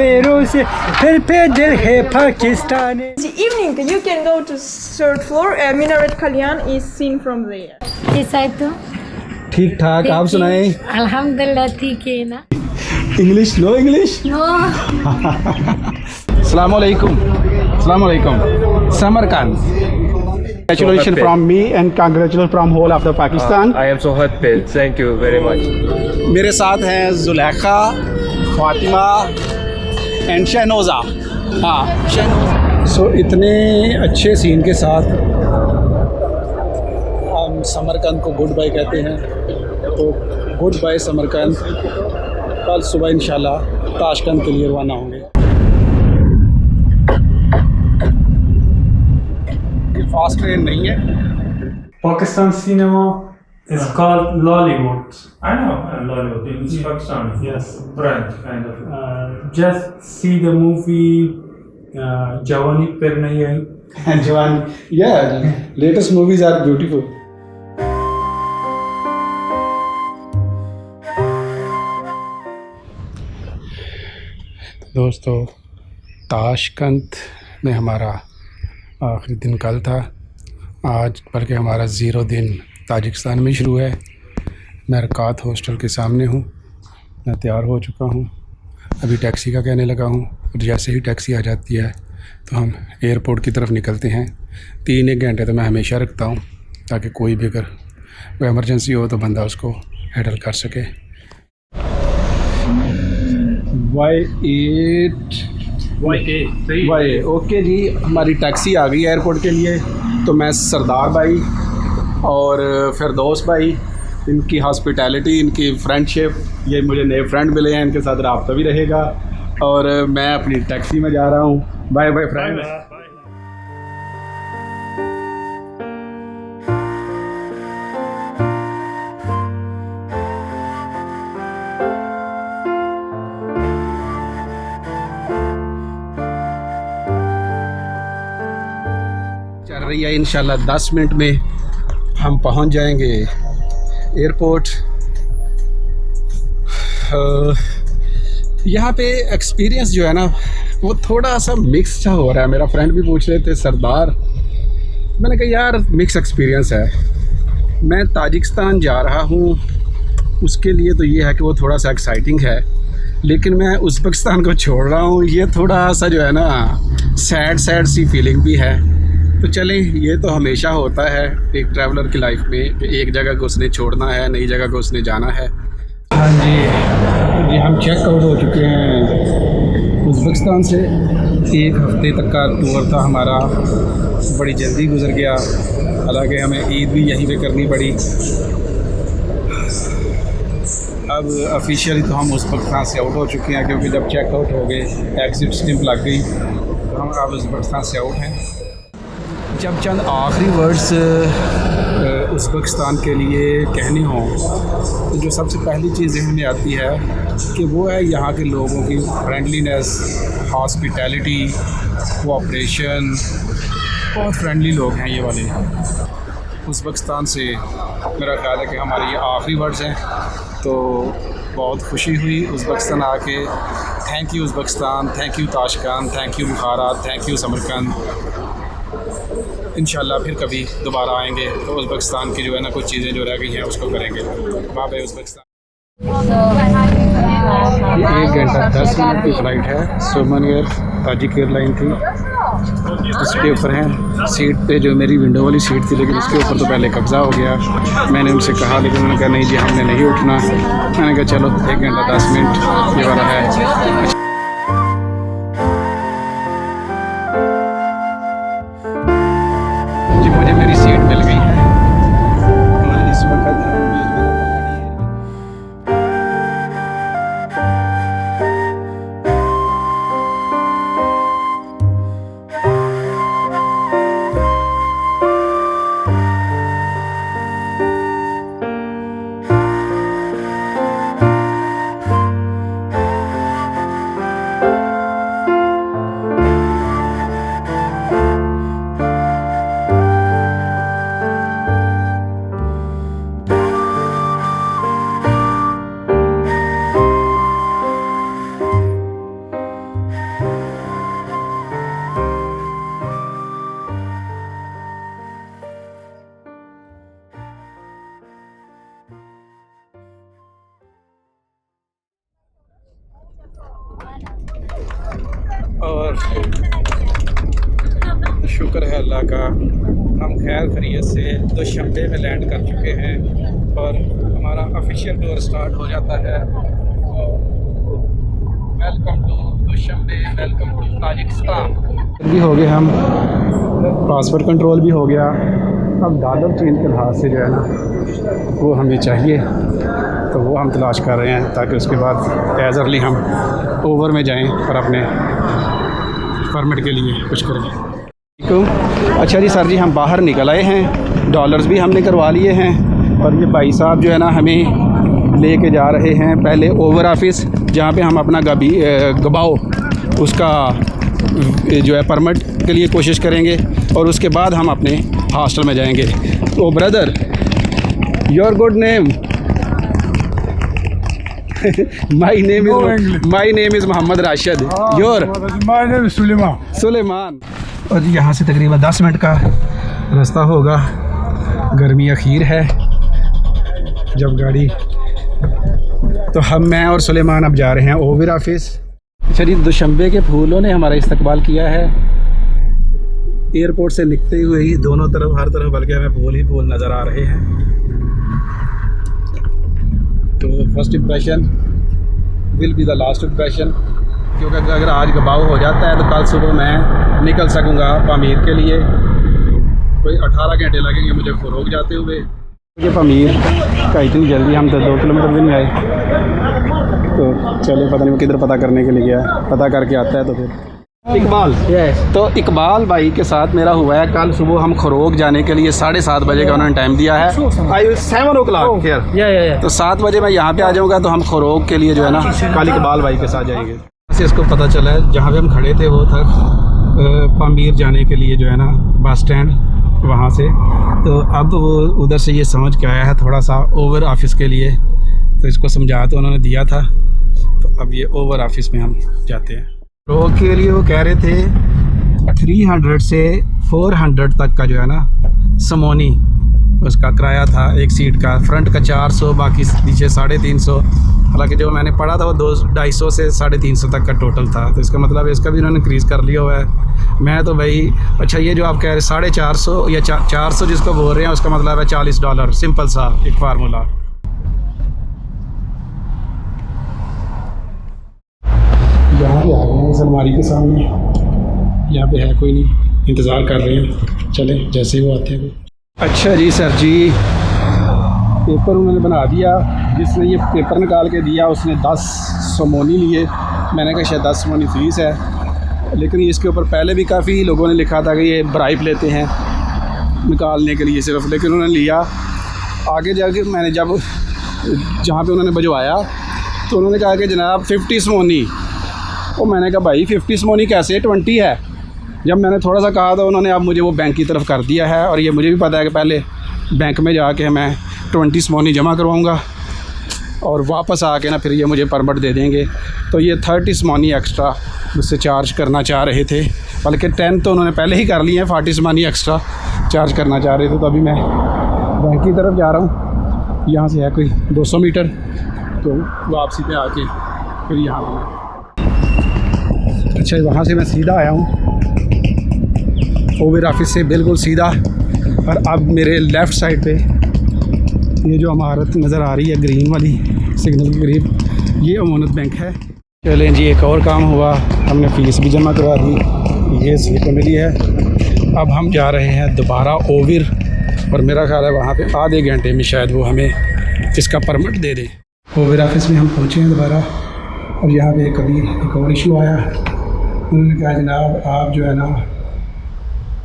पैरों से फिर पे दिल है Pakistani. The evening, you can go to third floor. Minaret Kalyan is seen from there. कैसा है तो? ठीक ठाक. आप सुनाएं. अल्हम्दुलिल्लाह ठीक है ना. English no English. नो. अस्सलाम वालेकुम. अस्सलाम वालेकुम. Samarkand. Congratulations from me and congratulations from whole of the Pakistan. I am so happy. Thank you very much. मेरे साथ हैं जुलेखा, फातिमा एंड शहनोज़ा. हाँ शहनोज़ा. सो इतने अच्छे सीन के साथ हम समरकंद को गुड बाय कहते हैं. तो गुड बाय समरकंद. कल सुबह इंशाल्लाह ताशकंद के लिए रवाना होंगे. ये फास्ट ट्रेन नहीं है. Pakistan cinema is called Lollywood. I know Lollywood. It's Pakistani. Yes. Brand kind of. Just see the movie Jawani Per Nahi Aayi. And Jawan, yeah, latest movies are beautiful. दोस्तों, Tashkent में हमारा आखिरी दिन कल था. आज बल्कि हमारा 0 दिन ताजिकिस्तान में शुरू है. मैं रकात हॉस्टल के सामने हूँ. मैं तैयार हो चुका हूँ. अभी टैक्सी का कहने लगा हूँ. और जैसे ही टैक्सी आ जाती है तो हम एयरपोर्ट की तरफ निकलते हैं. 3-1 घंटे तो मैं हमेशा रखता हूँ ताकि कोई भी अगर कोई इमरजेंसी हो तो बंदा उसको हैंडल कर सके. वाई ओके जी. हमारी टैक्सी आ गई एयरपोर्ट के लिए. तो मैं सरदार भाई और फिरदौस भाई, इनकी हॉस्पिटैलिटी, इनकी फ्रेंडशिप, ये मुझे नए फ्रेंड मिले हैं, इनके साथ रब्ता भी रहेगा. और मैं अपनी टैक्सी में जा रहा हूँ. Bye bye friend. चल रही है. इंशाल्लाह 10 मिनट में हम पहुंच जाएंगे एयरपोर्ट. यहाँ पे एक्सपीरियंस जो है ना वो थोड़ा सा मिक्स सा हो रहा है. मेरा फ्रेंड भी पूछ रहे थे सरदार. मैंने कहा यार मिक्स एक्सपीरियंस है. मैं ताजिकिस्तान जा रहा हूँ उसके लिए तो ये है कि वो थोड़ा सा एक्साइटिंग है, लेकिन मैं उज़्बेकिस्तान को छोड़ रहा हूँ ये थोड़ा सा जो है ना सैड सी फीलिंग भी है. तो चलें, ये तो हमेशा होता है एक ट्रैवलर की लाइफ में कि एक जगह को उसने छोड़ना है, नई जगह को उसने जाना है. हाँ जी, ये हम चेक आउट हो चुके हैं उज़्बेकिस्तान से. 1 हफ़्ते तक का टूर था हमारा. बड़ी जल्दी गुजर गया. हालांकि हमें ईद भी यहीं पे करनी पड़ी. अब ऑफिशियली तो हम उज़्बेकिस्तान से आउट हो चुके हैं, क्योंकि जब चेक आउट हो गए, एग्ज़िट स्टिम्प लग गई, तो हम अब उज़्बेकिस्तान से आउट हैं. जब चंद आखिरी वर्ड्स उज़्बेकिस्तान के लिए कहने हों तो जो सबसे पहली चीज़ ज़हन में आती है कि वो है यहाँ के लोगों की फ्रेंडलीनेस, हॉस्पिटैलिटी, कोऑपरेशन. बहुत फ्रेंडली लोग हैं ये वाले. उज़्बेकिस्तान से मेरा ख़्याल है कि हमारे ये आखिरी वर्ड्स हैं. तो बहुत खुशी हुई उज़्बेकिस्तान आके. Thank you Uzbekistan, thank you Tashkent, thank you Bukhara, thank you Samarkand. इंशाल्लाह फिर कभी दोबारा आएंगे तो उज़्बेकिस्तान की जो है ना कुछ चीज़ें जो रह गई हैं उसको करेंगे. Bye bye Uzbekistan. ये 1 घंटा 10 मिनट की फ़्लाइट है. सुमन एयर ताजिक एयरलाइन थी. उसके ऊपर हैं सीट पे जो मेरी विंडो वाली सीट थी, लेकिन उसके ऊपर तो पहले कब्ज़ा हो गया. मैंने उनसे कहा, लेकिन उन्होंने कहा नहीं जी हमने नहीं उठना. मैंने कहा चलो 1 घंटा 10 मिनट ये वाला है. मुझे मेरी सीट मिल गई है. इस वक्त और शुक्र है अल्लाह का, हम खैर खैरियत से दुशंबे में लैंड कर चुके हैं और हमारा ऑफिशियल टूर स्टार्ट हो जाता है। Welcome to Dushanbe, welcome to Tajikistan. भी हो गए हम, पासपोर्ट कंट्रोल भी हो गया। अब डॉलर चेंज के लिहाज से जो है ना वो हमें चाहिए, तो वो हम तलाश कर रहे हैं ताकि उसके बाद एज अर्ली हम ओवर में जाएं और अपने परमिट के लिए कुछ करें। अच्छा जी सर जी, हम बाहर निकल आए हैं, डॉलर्स भी हमने करवा लिए हैं और ये भाई साहब जो है ना हमें लेके जा रहे हैं पहले ओवर ऑफिस, जहाँ पे हम अपना गबाओ उसका जो है परमिट के लिए कोशिश करेंगे और उसके बाद हम अपने हॉस्टल में जाएंगे। तो brother, your good name? My name is Mohammad Rashid. Your? My name Suleman. Suleman. और यहाँ से तकरीबन 10 मिनट का रास्ता होगा। गर्मी अखीर है जब गाड़ी, तो मैं और सुलेमान अब जा रहे हैं ओवर ऑफिस। अच्छा जी, दुशंबे के फूलों ने हमारा इस्तकबाल किया है। एयरपोर्ट से निकलते हुए ही दोनों तरफ, हर तरफ बल्कि हमें फूल ही फूल नज़र आ रहे हैं। तो first impression will be the last impression, क्योंकि अगर आज गबाव हो जाता है तो कल सुबह मैं निकल सकूँगा पामीर के लिए। कोई 18 घंटे लगेंगे मुझे फ़रोग जाते हुए। ये पामीर का इतनी जल्दी, हम तो 2 किलोमीटर भी नहीं आए। तो चले, पता नहीं वो किधर पता करने के लिए गया, पता करके आता है तो फिर। इकबाल, तो इकबाल भाई के साथ मेरा हुआ है कल सुबह, हम खरोग जाने के लिए 7:30 बजे का उन्होंने टाइम दिया है। 7 o'clock हियर। तो 7 बजे मैं यहाँ पे आ जाऊँगा, तो हम खरोग के लिए जो है ना कल इकबाल भाई के साथ जाएंगे। से इसको पता चला है जहाँ पे हम खड़े थे वो था पामीर जाने के लिए जो है ना बस स्टैंड, वहाँ से। तो अब वो उधर से ये समझ के आया है थोड़ा सा ओवर ऑफिस के लिए, तो इसको समझा तो उन्होंने दिया था। तो अब ये ओवर ऑफिस में हम जाते हैं। रोग के लिए वो कह रहे थे 300 से 400 तक का जो है ना समोनी उसका किराया था एक सीट का। फ्रंट का 400, बाकी पीछे 350। हालांकि जो मैंने पढ़ा था वो 250 से 350 तक का टोटल था। तो इसका मतलब है इसका भी उन्होंने इंक्रीज़ कर लिया हुआ है। मैं तो भाई, अच्छा ये जो आप कह रहे 450 या 400 जिसको बोल रहे हैं उसका मतलब है $40। सिंपल सा एक फार्मूला। यहाँ पे आ गए हैं इस अलमारी के सामने, यहाँ पे है कोई नहीं, इंतज़ार कर रहे हैं, चले जैसे ही वो आते हैं। अच्छा जी सर जी, पेपर उन्होंने बना दिया। जिसने ये पेपर निकाल के दिया उसने 10 समोनी लिए। मैंने कहा शायद 10 समोनी फ़ीस है, लेकिन इसके ऊपर पहले भी काफ़ी लोगों ने लिखा था कि ये ब्राइब लेते हैं निकालने के लिए सिर्फ, लेकिन उन्होंने लिया। आगे जाके मैंने जब जहाँ पे उन्होंने भिजवाया तो उन्होंने कहा कि जनाब 50 समोनी। और मैंने कहा भाई 50 समोनी कैसे, 20 है। जब मैंने थोड़ा सा कहा तो उन्होंने अब मुझे वो बैंक की तरफ कर दिया है, और ये मुझे भी पता है कि पहले बैंक में जाके मैं 20 समोनी जमा करवाऊँगा और वापस आके ना फिर ये मुझे परमिट दे देंगे। तो ये 30 समोनी एक्स्ट्रा मुझसे चार्ज करना चाह रहे थे, बल्कि 10 तो उन्होंने पहले ही कर लिए हैं, 40 समोनी एक्स्ट्रा चार्ज करना चाह रहे थे। तो अभी मैं बैंक की तरफ जा रहा हूँ, यहाँ से है कोई 200 मीटर, तो वापसी पे आके फिर यहाँ। अच्छा, वहाँ से मैं सीधा आया हूँ ओवर ऑफिस से बिल्कुल सीधा, और अब मेरे लेफ़्ट साइड पे ये जो इमारत नज़र आ रही है ग्रीन वाली सिग्नल के करीब, ये अमानत बैंक है। चलें जी, एक और काम हुआ, हमने फ़ीस भी जमा करवा दी, ये स्लिप मिली है। अब हम जा रहे हैं दोबारा ओवर, और मेरा ख्याल है वहाँ पे आधे घंटे में शायद वो हमें इसका परमिट दे दें। ओवर ऑफिस में हम पहुँचे हैं दोबारा, और यहाँ पे कभी एक और इशू आया। उन्होंने कहा जनाब आप जो है ना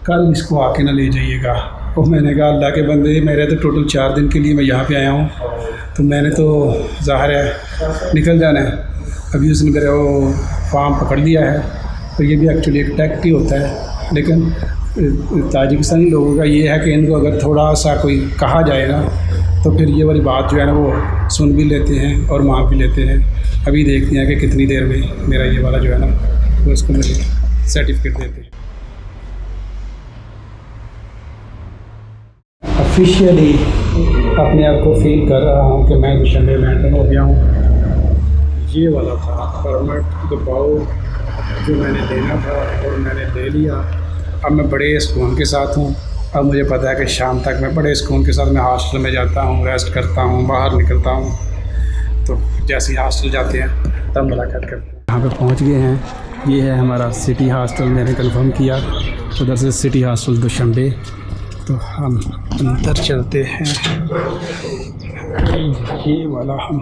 कल इसको आके ना ले जाइएगा। और मैंने कहा अल्लाह के बंदे, मेरे तो टोटल 4 दिन के लिए मैं यहाँ पे आया हूँ, तो मैंने तो ज़ाहिर है निकल जाना है। अभी उसने मेरा वो फॉर्म पकड़ लिया है, तो ये भी एक्चुअली एक टैक्ट ही होता है। लेकिन ताजिकिस्तानी लोगों का ये है कि इनको अगर थोड़ा सा कोई कहा जाए ना, तो फिर ये वाली बात जो है ना वो सुन भी लेते हैं और मान भी लेते हैं। अभी देखते हैं कि कितनी देर में मेरा ये वाला जो है ना वो इसको मुझे सर्टिफिकेट देते हैं। ऑफिशियली अपने आप को फील कर रहा हूँ कि मैं दुशंबे में एंटर हो गया हूँ। ये वाला था परमिट दबाओ जो मैंने लेना था और मैंने ले लिया। अब मैं बड़े सुकून के साथ हूँ। अब मुझे पता है कि शाम तक मैं बड़े सुकून के साथ मैं हॉस्टल में जाता हूँ, रेस्ट करता हूँ, बाहर निकलता हूँ। तो जैसे ही हॉस्टल जाते हैं तब मुलाकात करते हैं। यहाँ पे पहुँच गए हैं। ये है हमारा सिटी हॉस्टल, मैंने कंफर्म किया। उधर से सिटी हॉस्टल दुशंबे। तो हम अंदर चलते हैं। ये वाला हम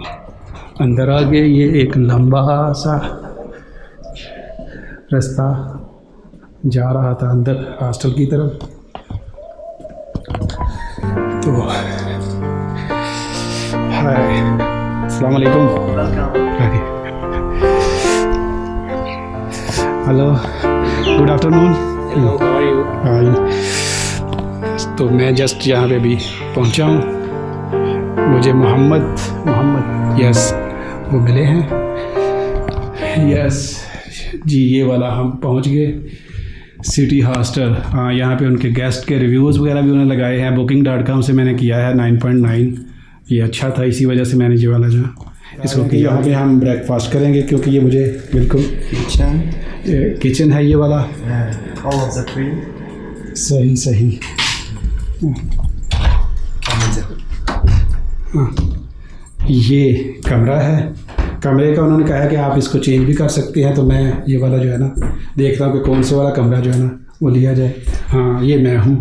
अंदर आ गए। ये एक लंबा सा रास्ता जा रहा था अंदर हॉस्टल की तरफ। तो हाय, अस्सलाम वालेकुम। Hello, good afternoon. Hello, how are you? हाय। तो मैं जस्ट यहाँ पे भी पहुँचा हूँ। मुझे मोहम्मद यस वो मिले हैं। यस जी, ये वाला हम पहुँच गए सिटी हॉस्टल। हाँ, यहाँ पे उनके गेस्ट के रिव्यूज़ वगैरह भी उन्होंने लगाए हैं। booking.com से मैंने किया है 9.9। ये अच्छा था, इसी वजह से मैंने ये वाला जो इसको किया। यहाँ पे हम ब्रेकफास्ट करेंगे क्योंकि ये मुझे बिल्कुल किचन है ये वाला। सही। हाँ, ये कमरा है। कमरे का उन्होंने कहा है कि आप इसको चेंज भी कर सकते हैं। तो मैं ये वाला जो है ना देख रहा हूँ कि कौन से वाला कमरा जो है ना वो लिया जाए। हाँ, ये मैं हूँ।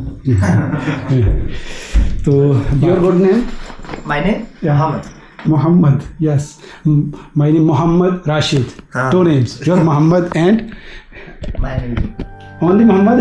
तो your good name? My name? Muhammad, yes. My name Muhammad Rashid. Ah. 2 names. You're Muhammad and My name. only Muhammad?